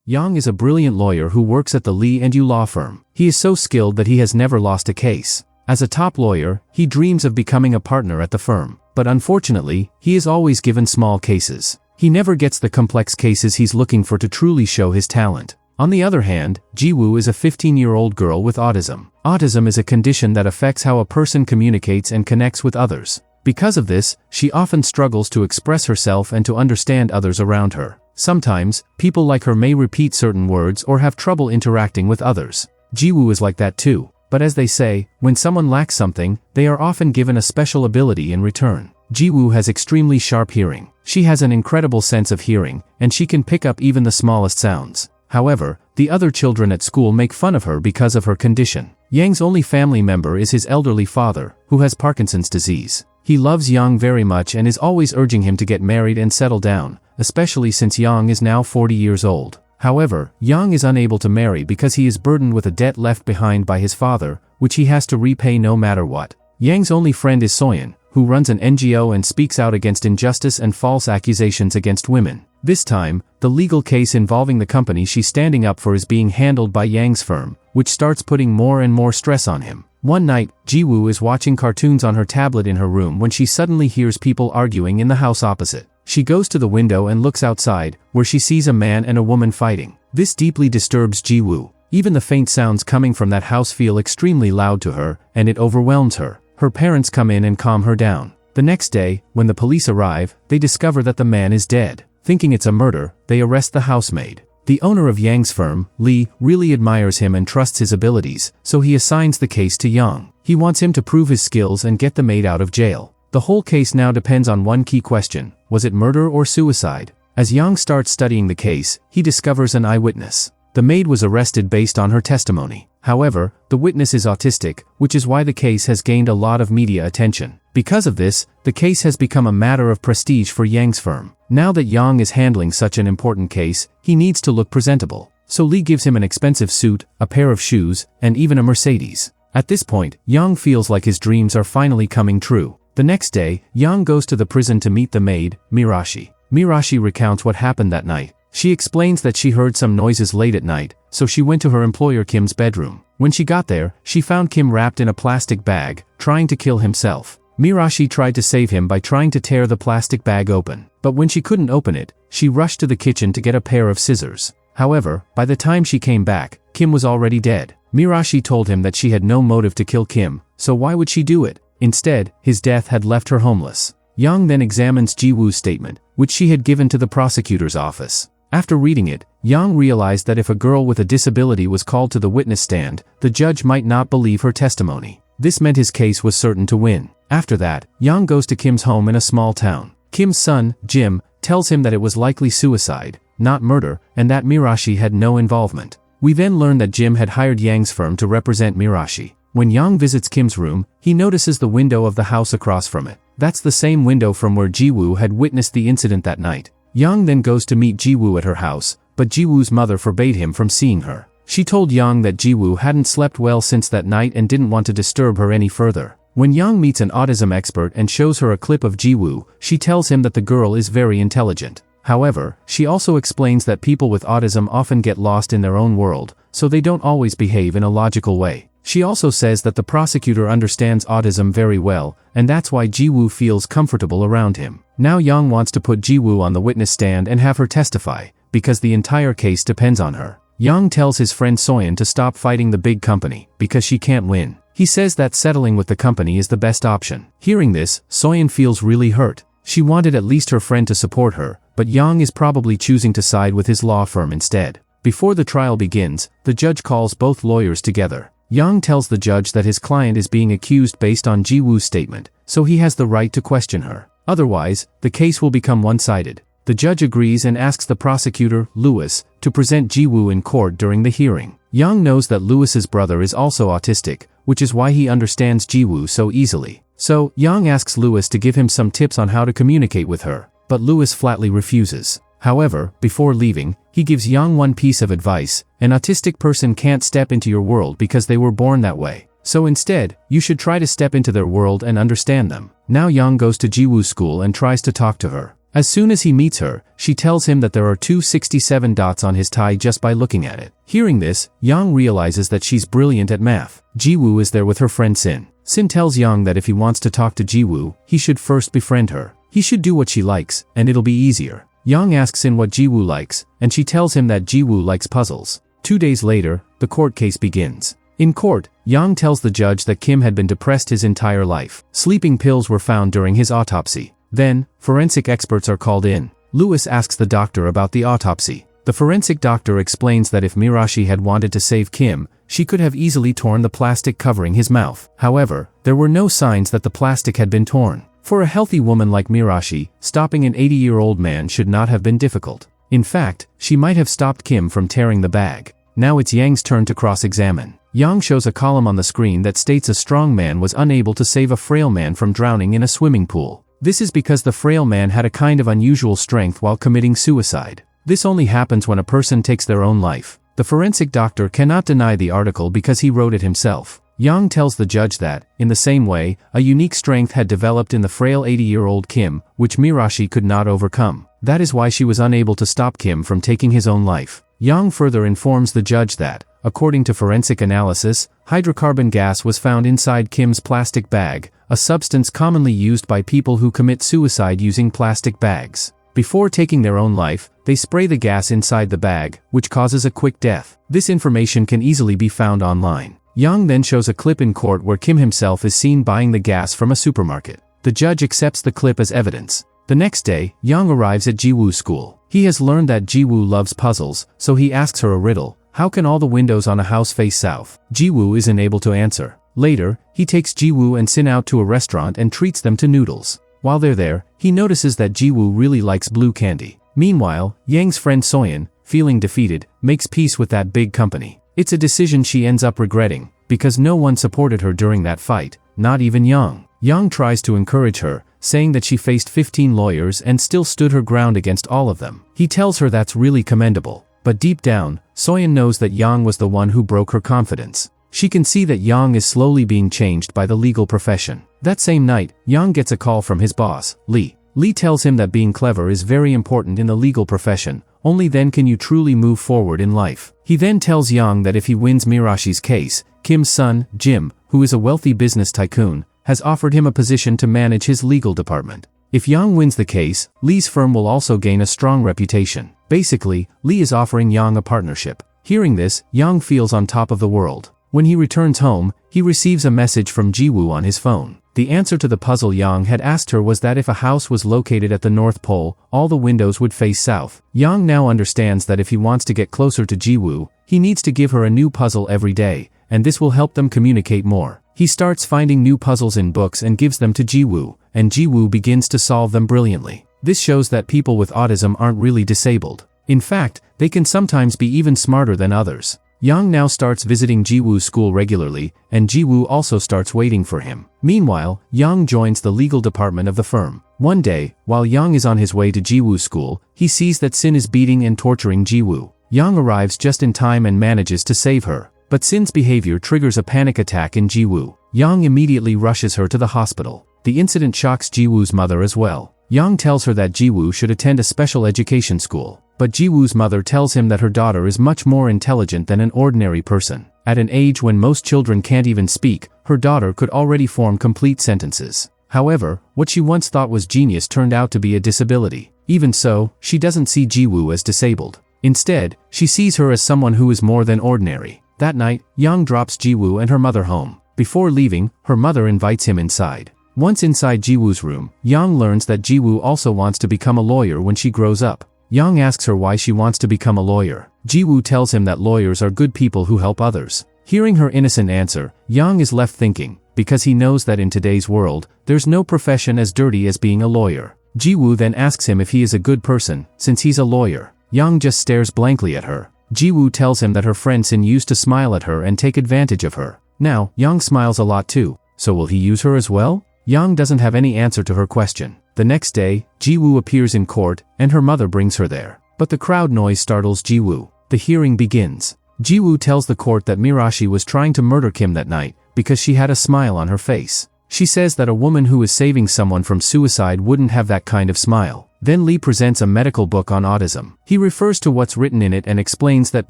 Yang is a brilliant lawyer who works at the Lee & Yu law firm. He is so skilled that he has never lost a case. As a top lawyer, he dreams of becoming a partner at the firm. But unfortunately, he is always given small cases. He never gets the complex cases he's looking for to truly show his talent. On the other hand, Ji-woo is a 15-year-old girl with autism. Autism is a condition that affects how a person communicates and connects with others. Because of this, she often struggles to express herself and to understand others around her. Sometimes, people like her may repeat certain words or have trouble interacting with others. Ji-woo is like that too. But as they say, when someone lacks something, they are often given a special ability in return. Ji-woo has extremely sharp hearing. She has an incredible sense of hearing, and she can pick up even the smallest sounds. However, the other children at school make fun of her because of her condition. Yang's only family member is his elderly father, who has Parkinson's disease. He loves Yang very much and is always urging him to get married and settle down, especially since Yang is now 40 years old. However, Yang is unable to marry because he is burdened with a debt left behind by his father, which he has to repay no matter what. Yang's only friend is Soyeon, who runs an NGO and speaks out against injustice and false accusations against women. This time, the legal case involving the company she's standing up for is being handled by Yang's firm, which starts putting more and more stress on him. One night, Ji-woo is watching cartoons on her tablet in her room when she suddenly hears people arguing in the house opposite. She goes to the window and looks outside, where she sees a man and a woman fighting. This deeply disturbs Ji-woo. Even the faint sounds coming from that house feel extremely loud to her, and it overwhelms her. Her parents come in and calm her down. The next day, when the police arrive, they discover that the man is dead. Thinking it's a murder, they arrest the housemaid. The owner of Yang's firm, Lee, really admires him and trusts his abilities, so he assigns the case to Yang. He wants him to prove his skills and get the maid out of jail. The whole case now depends on one key question: was it murder or suicide? As Yang starts studying the case, he discovers an eyewitness. The maid was arrested based on her testimony. However, the witness is autistic, which is why the case has gained a lot of media attention. Because of this, the case has become a matter of prestige for Yang's firm. Now that Yang is handling such an important case, he needs to look presentable. So Lee gives him an expensive suit, a pair of shoes, and even a Mercedes. At this point, Yang feels like his dreams are finally coming true. The next day, Yang goes to the prison to meet the maid, Mirashi. Mirashi recounts what happened that night. She explains that she heard some noises late at night, so she went to her employer Kim's bedroom. When she got there, she found Kim wrapped in a plastic bag, trying to kill himself. Mirashi tried to save him by trying to tear the plastic bag open. But when she couldn't open it, she rushed to the kitchen to get a pair of scissors. However, by the time she came back, Kim was already dead. Mirashi told him that she had no motive to kill Kim, so why would she do it? Instead, his death had left her homeless. Yang then examines Ji-woo's statement, which she had given to the prosecutor's office. After reading it, Yang realized that if a girl with a disability was called to the witness stand, the judge might not believe her testimony. This meant his case was certain to win. After that, Yang goes to Kim's home in a small town. Kim's son, Jim, tells him that it was likely suicide, not murder, and that Mirashi had no involvement. We then learn that Jim had hired Yang's firm to represent Mirashi. When Yang visits Kim's room, he notices the window of the house across from it. That's the same window from where Ji-woo had witnessed the incident that night. Yang then goes to meet Ji-woo at her house, but Ji-woo's mother forbade him from seeing her. She told Yang that Ji-woo hadn't slept well since that night and didn't want to disturb her any further. When Yang meets an autism expert and shows her a clip of Ji-woo, she tells him that the girl is very intelligent. However, she also explains that people with autism often get lost in their own world, so they don't always behave in a logical way. She also says that the prosecutor understands autism very well, and that's why Ji-woo feels comfortable around him. Now Yang wants to put Ji-woo on the witness stand and have her testify, because the entire case depends on her. Yang tells his friend Soyeon to stop fighting the big company, because she can't win. He says that settling with the company is the best option. Hearing this, Soyeon feels really hurt. She wanted at least her friend to support her, but Yang is probably choosing to side with his law firm instead. Before the trial begins, the judge calls both lawyers together. Yang tells the judge that his client is being accused based on Ji-woo's statement, so he has the right to question her. Otherwise, the case will become one-sided. The judge agrees and asks the prosecutor, Lewis, to present Ji-woo in court during the hearing. Yang knows that Lewis's brother is also autistic, which is why he understands Ji-woo so easily. So, Yang asks Lewis to give him some tips on how to communicate with her, but Lewis flatly refuses. However, before leaving, he gives Yang one piece of advice: an autistic person can't step into your world because they were born that way. So instead, you should try to step into their world and understand them. Now Yang goes to Ji-woo's school and tries to talk to her. As soon as he meets her, she tells him that there are 267 dots on his tie just by looking at it. Hearing this, Yang realizes that she's brilliant at math. Jiwoo is there with her friend Sin. Sin tells Yang that if he wants to talk to Jiwoo, he should first befriend her. He should do what she likes, and it'll be easier. Yang asks Sin what Jiwoo likes, and she tells him that Jiwoo likes puzzles. 2 days later, the court case begins. In court, Yang tells the judge that Kim had been depressed his entire life. Sleeping pills were found during his autopsy. Then, forensic experts are called in. Lewis asks the doctor about the autopsy. The forensic doctor explains that if Mirashi had wanted to save Kim, she could have easily torn the plastic covering his mouth. However, there were no signs that the plastic had been torn. For a healthy woman like Mirashi, stopping an 80-year-old man should not have been difficult. In fact, she might have stopped Kim from tearing the bag. Now it's Yang's turn to cross-examine. Yang shows a column on the screen that states a strong man was unable to save a frail man from drowning in a swimming pool. This is because the frail man had a kind of unusual strength while committing suicide. This only happens when a person takes their own life. The forensic doctor cannot deny the article because he wrote it himself. Yang tells the judge that, in the same way, a unique strength had developed in the frail 80-year-old Kim, which Mirashi could not overcome. That is why she was unable to stop Kim from taking his own life. Yang further informs the judge that, according to forensic analysis, hydrocarbon gas was found inside Kim's plastic bag, a substance commonly used by people who commit suicide using plastic bags. Before taking their own life, they spray the gas inside the bag, which causes a quick death. This information can easily be found online. Yang then shows a clip in court where Kim himself is seen buying the gas from a supermarket. The judge accepts the clip as evidence. The next day, Yang arrives at Jiwoo's school. He has learned that Jiwoo loves puzzles, so he asks her a riddle. How can all the windows on a house face south? Jiwoo isn't able to answer. Later, he takes Jiwoo and Sin out to a restaurant and treats them to noodles. While they're there, he notices that Jiwoo really likes blue candy. Meanwhile, Yang's friend Soyeon, feeling defeated, makes peace with that big company. It's a decision she ends up regretting, because no one supported her during that fight, not even Yang. Yang tries to encourage her, saying that she faced 15 lawyers and still stood her ground against all of them. He tells her that's really commendable. But deep down, Soyeon knows that Yang was the one who broke her confidence. She can see that Yang is slowly being changed by the legal profession. That same night, Yang gets a call from his boss, Lee. Lee tells him that being clever is very important in the legal profession, only then can you truly move forward in life. He then tells Yang that if he wins Mirashi's case, Kim's son, Jim, who is a wealthy business tycoon, has offered him a position to manage his legal department. If Yang wins the case, Lee's firm will also gain a strong reputation. Basically, Lee is offering Yang a partnership. Hearing this, Yang feels on top of the world. When he returns home, he receives a message from Jiwoo on his phone. The answer to the puzzle Yang had asked her was that if a house was located at the North Pole, all the windows would face south. Yang now understands that if he wants to get closer to Jiwoo, he needs to give her a new puzzle every day, and this will help them communicate more. He starts finding new puzzles in books and gives them to Jiwoo, and Jiwoo begins to solve them brilliantly. This shows that people with autism aren't really disabled. In fact, they can sometimes be even smarter than others. Yang now starts visiting Jiwoo's school regularly, and Jiwoo also starts waiting for him. Meanwhile, Yang joins the legal department of the firm. One day, while Yang is on his way to Jiwoo's school, he sees that Sin is beating and torturing Jiwoo. Yang arrives just in time and manages to save her. But Sin's behavior triggers a panic attack in Jiwoo. Yang immediately rushes her to the hospital. The incident shocks Jiwoo's mother as well. Yang tells her that Jiwoo should attend a special education school. But Jiwoo's mother tells him that her daughter is much more intelligent than an ordinary person. At an age when most children can't even speak, her daughter could already form complete sentences. However, what she once thought was genius turned out to be a disability. Even so, she doesn't see Jiwoo as disabled. Instead, she sees her as someone who is more than ordinary. That night, Yang drops Jiwoo and her mother home. Before leaving, her mother invites him inside. Once inside Jiwoo's room, Yang learns that Jiwoo also wants to become a lawyer when she grows up. Yang asks her why she wants to become a lawyer. Jiwoo tells him that lawyers are good people who help others. Hearing her innocent answer, Yang is left thinking, because he knows that in today's world, there's no profession as dirty as being a lawyer. Jiwoo then asks him if he is a good person, since he's a lawyer. Yang just stares blankly at her. Jiwoo tells him that her friend Sin used to smile at her and take advantage of her. Now, Yang smiles a lot too, so will he use her as well? Yang doesn't have any answer to her question. The next day, Jiwoo appears in court, and her mother brings her there. But the crowd noise startles Jiwoo. The hearing begins. Jiwoo tells the court that Mirashi was trying to murder Kim that night, because she had a smile on her face. She says that a woman who is saving someone from suicide wouldn't have that kind of smile. Then Lee presents a medical book on autism. He refers to what's written in it and explains that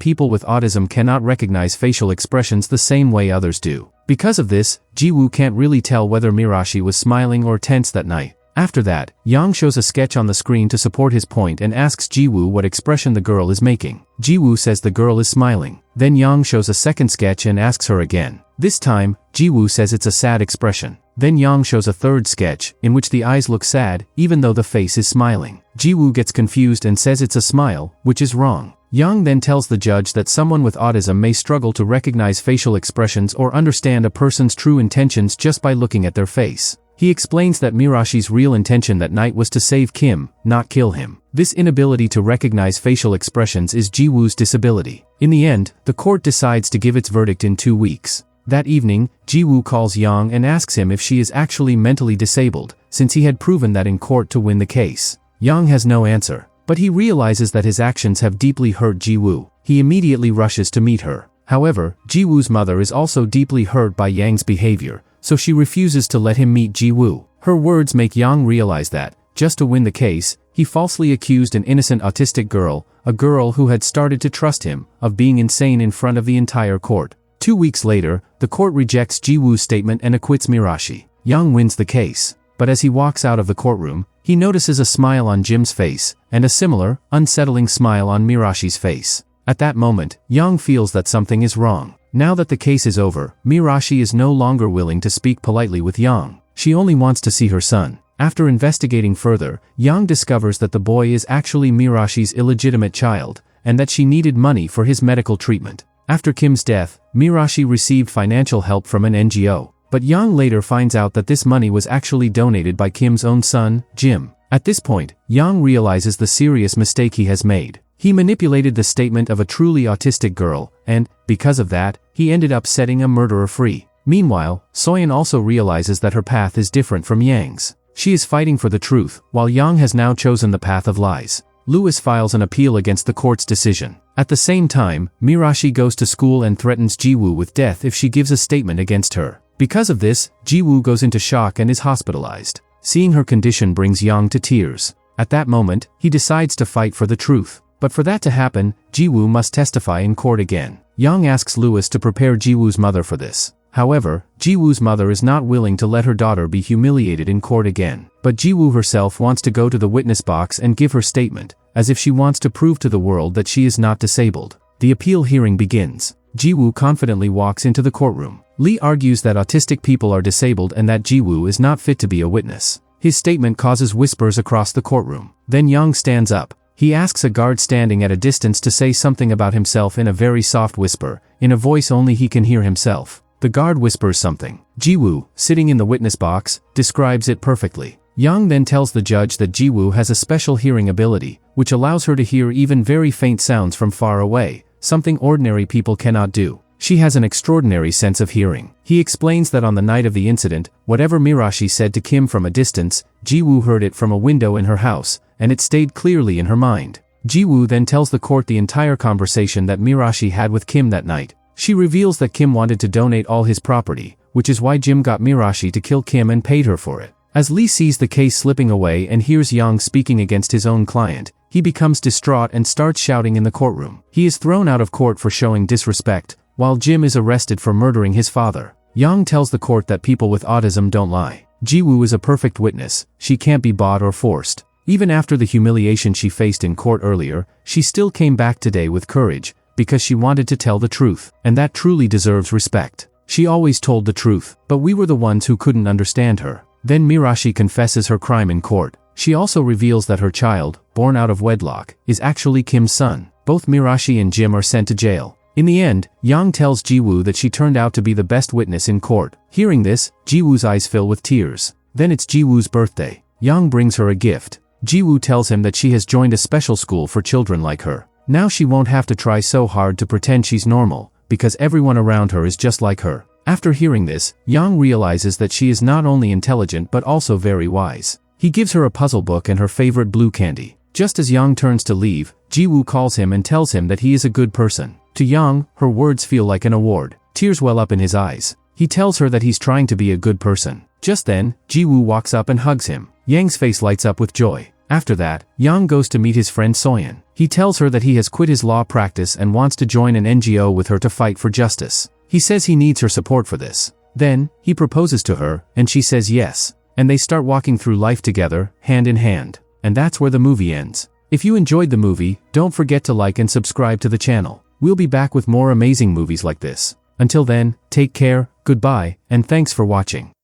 people with autism cannot recognize facial expressions the same way others do. Because of this, Ji-woo can't really tell whether Mirashi was smiling or tense that night. After that, Yang shows a sketch on the screen to support his point and asks Ji-woo what expression the girl is making. Ji-woo says the girl is smiling. Then Yang shows a second sketch and asks her again. This time, Ji-woo says it's a sad expression. Then Yang shows a third sketch, in which the eyes look sad, even though the face is smiling. Ji-woo gets confused and says it's a smile, which is wrong. Yang then tells the judge that someone with autism may struggle to recognize facial expressions or understand a person's true intentions just by looking at their face. He explains that Mirashi's real intention that night was to save Kim, not kill him. This inability to recognize facial expressions is Ji-woo's disability. In the end, the court decides to give its verdict in 2 weeks. That evening, Ji-woo calls Yang and asks him if she is actually mentally disabled, since he had proven that in court to win the case. Yang has no answer, but he realizes that his actions have deeply hurt Ji-woo. He immediately rushes to meet her. However, Ji-woo's mother is also deeply hurt by Yang's behavior, so she refuses to let him meet Ji-woo. Her words make Yang realize that, just to win the case, he falsely accused an innocent autistic girl, a girl who had started to trust him, of being insane in front of the entire court. 2 weeks later, the court rejects Ji-woo's statement and acquits Mirashi. Yang wins the case, but as he walks out of the courtroom, he notices a smile on Jim's face, and a similar, unsettling smile on Mirashi's face. At that moment, Yang feels that something is wrong. Now that the case is over, Mirashi is no longer willing to speak politely with Yang. She only wants to see her son. After investigating further, Yang discovers that the boy is actually Mirashi's illegitimate child, and that she needed money for his medical treatment. After Kim's death, Mirashi received financial help from an NGO, but Yang later finds out that this money was actually donated by Kim's own son, Jim. At this point, Yang realizes the serious mistake he has made. He manipulated the statement of a truly autistic girl, and, because of that, he ended up setting a murderer free. Meanwhile, Soyeon also realizes that her path is different from Yang's. She is fighting for the truth, while Yang has now chosen the path of lies. Lewis files an appeal against the court's decision. At the same time, Mirashi goes to school and threatens Ji-woo with death if she gives a statement against her. Because of this, Ji-woo goes into shock and is hospitalized. Seeing her condition brings Yang to tears. At that moment, he decides to fight for the truth. But for that to happen, Ji-woo must testify in court again. Yang asks Lewis to prepare Ji-woo's mother for this. However, Ji-woo's mother is not willing to let her daughter be humiliated in court again. But Ji-woo herself wants to go to the witness box and give her statement, as if she wants to prove to the world that she is not disabled. The appeal hearing begins. Ji-woo confidently walks into the courtroom. Lee argues that autistic people are disabled and that Ji-woo is not fit to be a witness. His statement causes whispers across the courtroom. Then Yang stands up. He asks a guard standing at a distance to say something about himself in a very soft whisper, in a voice only he can hear himself. The guard whispers something. Ji-woo, sitting in the witness box, describes it perfectly. Yang then tells the judge that Ji-woo has a special hearing ability, which allows her to hear even very faint sounds from far away, something ordinary people cannot do. She has an extraordinary sense of hearing. He explains that on the night of the incident, whatever Mirashi said to Kim from a distance, Ji-woo heard it from a window in her house, and it stayed clearly in her mind. Ji-woo then tells the court the entire conversation that Mirashi had with Kim that night. She reveals that Kim wanted to donate all his property, which is why Jim got Mirashi to kill Kim and paid her for it. As Lee sees the case slipping away and hears Yang speaking against his own client, he becomes distraught and starts shouting in the courtroom. He is thrown out of court for showing disrespect, while Jim is arrested for murdering his father. Yang tells the court that people with autism don't lie. Ji-woo is a perfect witness. She can't be bought or forced. Even after the humiliation she faced in court earlier, she still came back today with courage, because she wanted to tell the truth, and that truly deserves respect. She always told the truth, but we were the ones who couldn't understand her. Then Mirashi confesses her crime in court. She also reveals that her child, born out of wedlock, is actually Kim's son. Both Mirashi and Jim are sent to jail. In the end, Yang tells Ji-woo that she turned out to be the best witness in court. Hearing this, Ji-woo's eyes fill with tears. Then it's Ji-woo's birthday. Yang brings her a gift. Ji-woo tells him that she has joined a special school for children like her. Now she won't have to try so hard to pretend she's normal, because everyone around her is just like her. After hearing this, Yang realizes that she is not only intelligent but also very wise. He gives her a puzzle book and her favorite blue candy. Just as Yang turns to leave, Ji-woo calls him and tells him that he is a good person. To Yang, her words feel like an award. Tears well up in his eyes. He tells her that he's trying to be a good person. Just then, Ji-woo walks up and hugs him. Yang's face lights up with joy. After that, Yang goes to meet his friend Soyeon. He tells her that he has quit his law practice and wants to join an NGO with her to fight for justice. He says he needs her support for this. Then, he proposes to her, and she says yes. And they start walking through life together, hand in hand. And that's where the movie ends. If you enjoyed the movie, don't forget to like and subscribe to the channel. We'll be back with more amazing movies like this. Until then, take care, goodbye, and thanks for watching.